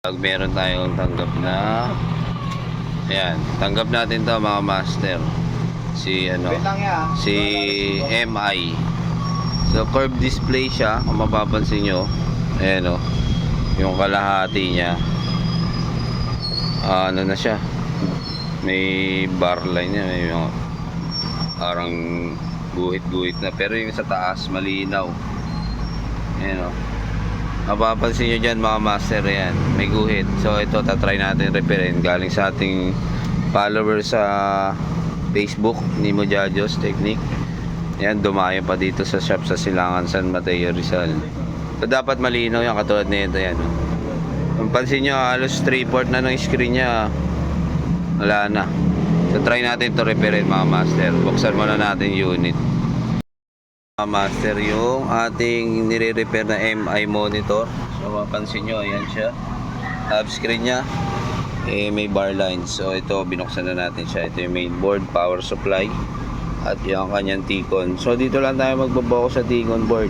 Pag meron tayong tanggap na ayan, tanggap natin to mga master. Si MI. So curved display siya, kung mapapansin nyo. Ayan o, yung kalahati niya. Ano na siya, may bar line niya, may mga parang guhit-guhit na, pero yung sa taas malinaw. Ayan o, mapapansin nyo dyan mga master, yan may guhit. So ito tatry natin repair galing sa ating follower sa Facebook, Nemo Jajos Technique. Yan, dumayo pa dito sa shop sa Silangan, San Mateo, Rizal. So dapat malinaw yan, katulad nito yan. Kung pansin nyo, halos 3/4 na ng screen nya wala na. So try natin to repair mga master. Buksan muna natin unit mga master, yung ating nire-repair na MI monitor. So mapansin nyo, ayan siya, top screen nya may bar lines. So ito, binuksan na natin siya. Ito yung mainboard, power supply, at yung kanyang T-con. So dito lang tayo magbabago sa T-con board,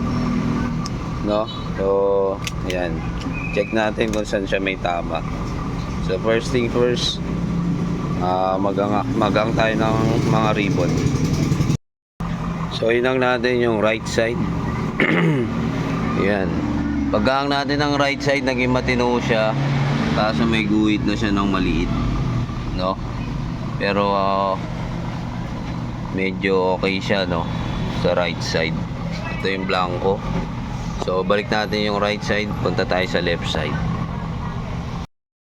no? So ayan, check natin kung saan siya may tama. So first thing first, magang tayo ng mga ribbon. So inang natin yung right side. Ayan, paggang natin ng right side, naging matino siya, tapos may guhit na siya ng maliit, no? Pero medyo okay siya, no, sa right side. Ito yung blanco. So balik natin yung right side, punta tayo sa left side.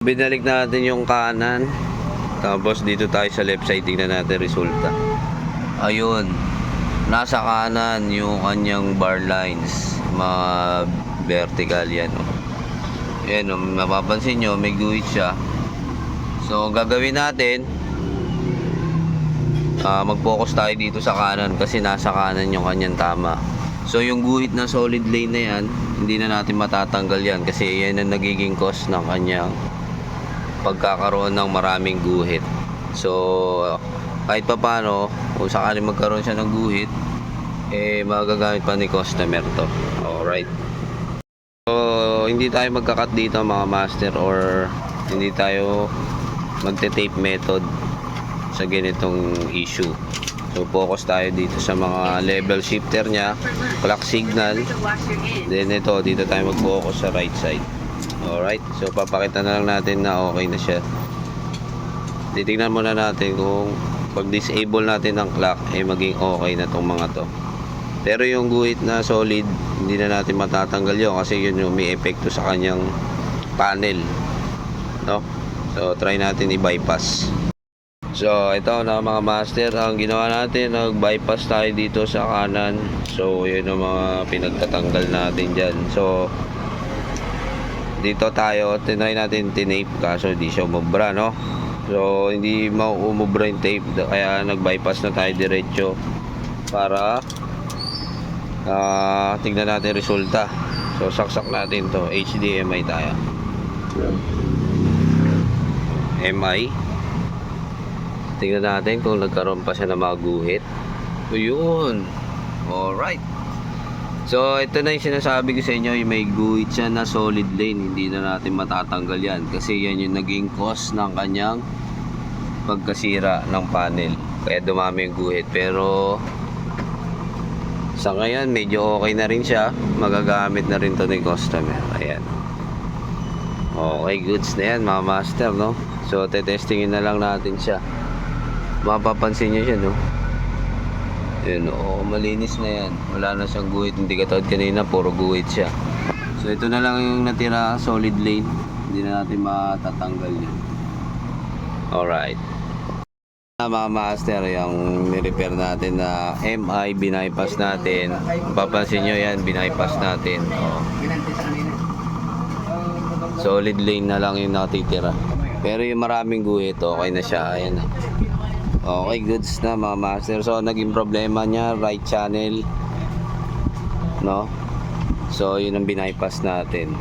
Binalik natin yung kanan, tapos dito tayo sa left side, tingnan natin resulta. Ayun, nasa kanan yung kanyang bar lines, mga vertical yan, no? Ayan, mapapansin nyo, may guhit siya. So gagawin natin, mag-focus tayo dito sa kanan, kasi nasa kanan yung kanyang tama. So yung guhit na solid lane na yan, hindi na natin matatanggal yan, kasi yan ang nagiging cause ng kanyang pagkakaroon ng maraming guhit. So kahit pa paano, kung sakaling magkaroon siya ng guhit, magagamit pa ni customer to. Alright, so hindi tayo magkakat dito mga master, or hindi tayo magte-tape method sa ganitong issue. So focus tayo dito sa mga level shifter nya, clock signal, then ito, dito tayo mag-focus sa right side. Alright, so papakita na lang natin na okay na siya. Titignan muna natin kung pag disable natin ang clock, maging okay na tong mga to. Pero yung guhit na solid, hindi na natin matatanggal yun, kasi yun yung may epekto sa kanyang panel, no? So try natin i-bypass. So ito na mga master, ang ginawa natin, nag-bypass tayo dito sa kanan. So yun ang mga pinagtatanggal natin dyan. So dito tayo, tinry natin tinape, kaso hindi siya umubra, no? So hindi mauumubra yung tape, kaya nag-bypass na tayo diretso para tignan natin resulta. So saksak natin to, HDMI tayo, MI. Tignan natin kung nagkaroon pa siya ng mga guhit. So yun, alright. So ito na yung sinasabi ko sa inyo, yung may guhit siya na solid lane, hindi na natin matatanggal yan, kasi yan yung naging cause ng kanyang pagkasira ng panel, kaya dumami yung guhit. Pero sa ngayon medyo okay na rin siya, magagamit na rin to ni customer. Ayan, okay, goods na yan mga master, no? So tetestingin na lang natin siya. Mapapansin nyo siya, no? Yun, malinis na yan, wala na siyang guhit, hindi katawad kanina puro guhit siya. So ito na lang yung natira, solid lane, hindi na natin matatanggal yan. Alright, mga master, yung nirepair natin na MI, binaypass natin. Papansin nyo yan, binaypass natin. Solid lane na lang yung natitira, pero yung maraming guhit, okay na siya. Ayan, okay, goods na mga master. So naging problema niya right channel, no? So yun ang binaypass natin.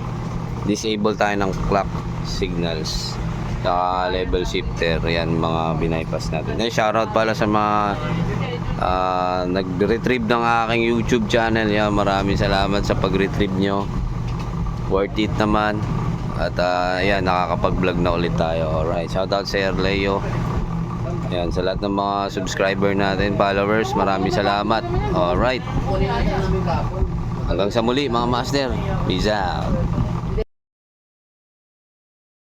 Disable tayo ng clock signals, saka level shifter. Yan mga binaypass natin. Shoutout pala sa mga nag-retrieve ng aking YouTube channel. Yan, maraming salamat sa pag-retrieve nyo, worth it naman. At ayan, nakakapag-vlog na ulit tayo. Alright, shoutout sa Leo. Ayan, sa lahat ng mga subscriber natin, followers, maraming salamat. Alright. Hanggang sa muli mga master. Peace out.